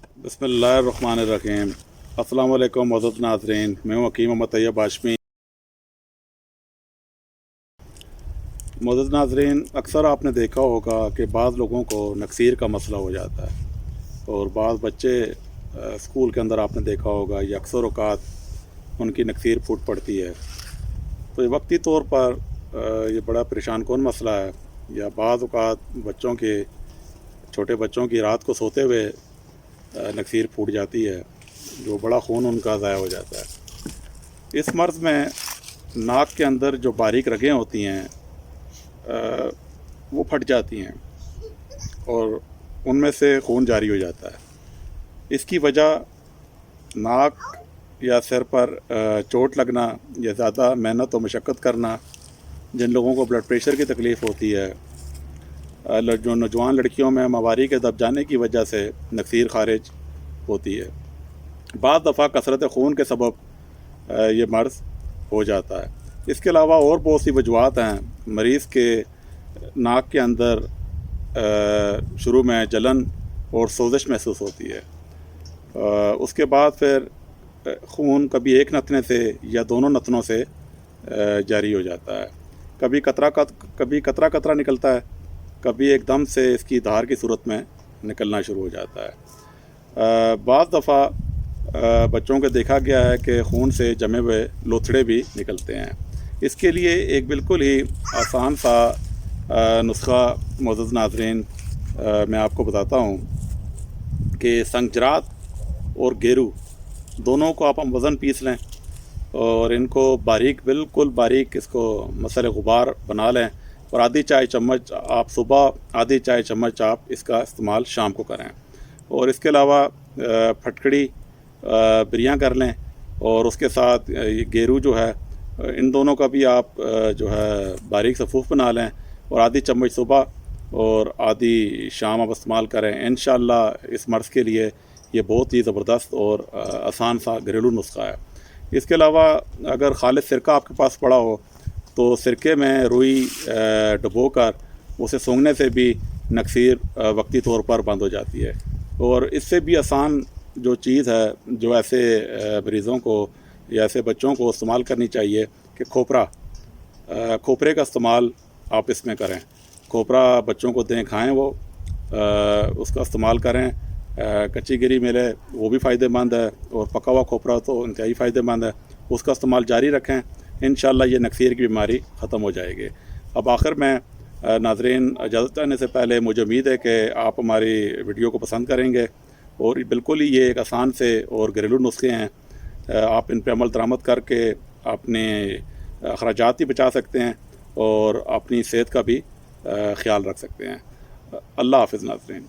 بسم اللہ الرحمن الرحیم۔ السلام علیکم معزز ناظرین، میں ہوں حکیم محمد طیب ہاشمی۔ معزز ناظرین، اکثر آپ نے دیکھا ہوگا کہ بعض لوگوں کو نکسیر کا مسئلہ ہو جاتا ہے، اور بعض بچے اسکول کے اندر آپ نے دیکھا ہوگا یا اکثر اوقات ان کی نکسیر پھوٹ پڑتی ہے۔ تو یہ وقتی طور پر یہ بڑا پریشان کن مسئلہ ہے، یا بعض اوقات چھوٹے بچوں کی رات کو سوتے ہوئے نکسیر پھوٹ جاتی ہے، جو بڑا خون ان کا ضائع ہو جاتا ہے۔ اس مرض میں ناک کے اندر جو باریک رگیں ہوتی ہیں وہ پھٹ جاتی ہیں اور ان میں سے خون جاری ہو جاتا ہے۔ اس کی وجہ ناک یا سر پر چوٹ لگنا یا زیادہ محنت و مشقت کرنا، جن لوگوں کو بلڈ پریشر کی تکلیف ہوتی ہے، جو نوجوان لڑکیوں میں مواری کے دب جانے کی وجہ سے نکسیر خارج ہوتی ہے، بعض دفعہ کثرت خون کے سبب یہ مرض ہو جاتا ہے۔ اس کے علاوہ اور بہت سی وجوہات ہیں۔ مریض کے ناک کے اندر شروع میں جلن اور سوزش محسوس ہوتی ہے، اس کے بعد پھر خون کبھی ایک نتنے سے یا دونوں نتنوں سے جاری ہو جاتا ہے، کبھی قطرہ قطرہ نکلتا ہے، کبھی ایک دم سے اس کی دھار کی صورت میں نکلنا شروع ہو جاتا ہے۔ بعض دفعہ بچوں کو دیکھا گیا ہے کہ خون سے جمے ہوئے لوتھڑے بھی نکلتے ہیں۔ اس کے لیے ایک بالکل ہی آسان سا نسخہ معزز ناظرین میں آپ کو بتاتا ہوں کہ سنگجرات اور گیرو دونوں کو آپ وزن پیس لیں اور ان کو بالکل باریک اس کو مسل غبار بنا لیں، اور آدھی چائے چمچ آپ صبح، آدھی چائے چمچ آپ اس کا استعمال شام کو کریں۔ اور اس کے علاوہ پھٹکڑی بریاں کر لیں، اور اس کے ساتھ یہ گیرو جو ہے، ان دونوں کا بھی آپ جو ہے باریک صفوف بنا لیں، اور آدھی چمچ صبح اور آدھی شام آپ استعمال کریں۔ انشاءاللہ اس مرض کے لیے یہ بہت ہی زبردست اور آسان سا گھریلو نسخہ ہے۔ اس کے علاوہ اگر خالص سرکہ آپ کے پاس پڑا ہو تو سرکے میں روئی ڈبو کر اسے سونگھنے سے بھی نکسیر وقتی طور پر بند ہو جاتی ہے۔ اور اس سے بھی آسان جو چیز ہے جو ایسے مریضوں کو یا ایسے بچوں کو استعمال کرنی چاہیے کہ کھوپرے کا استعمال آپ اس میں کریں۔ کھوپرا بچوں کو دیں، کھائیں، وہ اس کا استعمال کریں۔ کچی گری ملے وہ بھی فائدہ مند ہے، اور پکا ہوا کھوپرا تو انتہائی فائدہ مند ہے، اس کا استعمال جاری رکھیں۔ انشاءاللہ یہ نکسیر کی بیماری ختم ہو جائے گی۔ اب آخر میں ناظرین، اجازت چاہنے سے پہلے مجھے امید ہے کہ آپ ہماری ویڈیو کو پسند کریں گے، اور بالکل ہی یہ ایک آسان سے اور گھریلو نسخے ہیں، آپ ان پہ عمل درآمد کر کے اپنے اخراجات بھی بچا سکتے ہیں اور اپنی صحت کا بھی خیال رکھ سکتے ہیں۔ اللہ حافظ ناظرین۔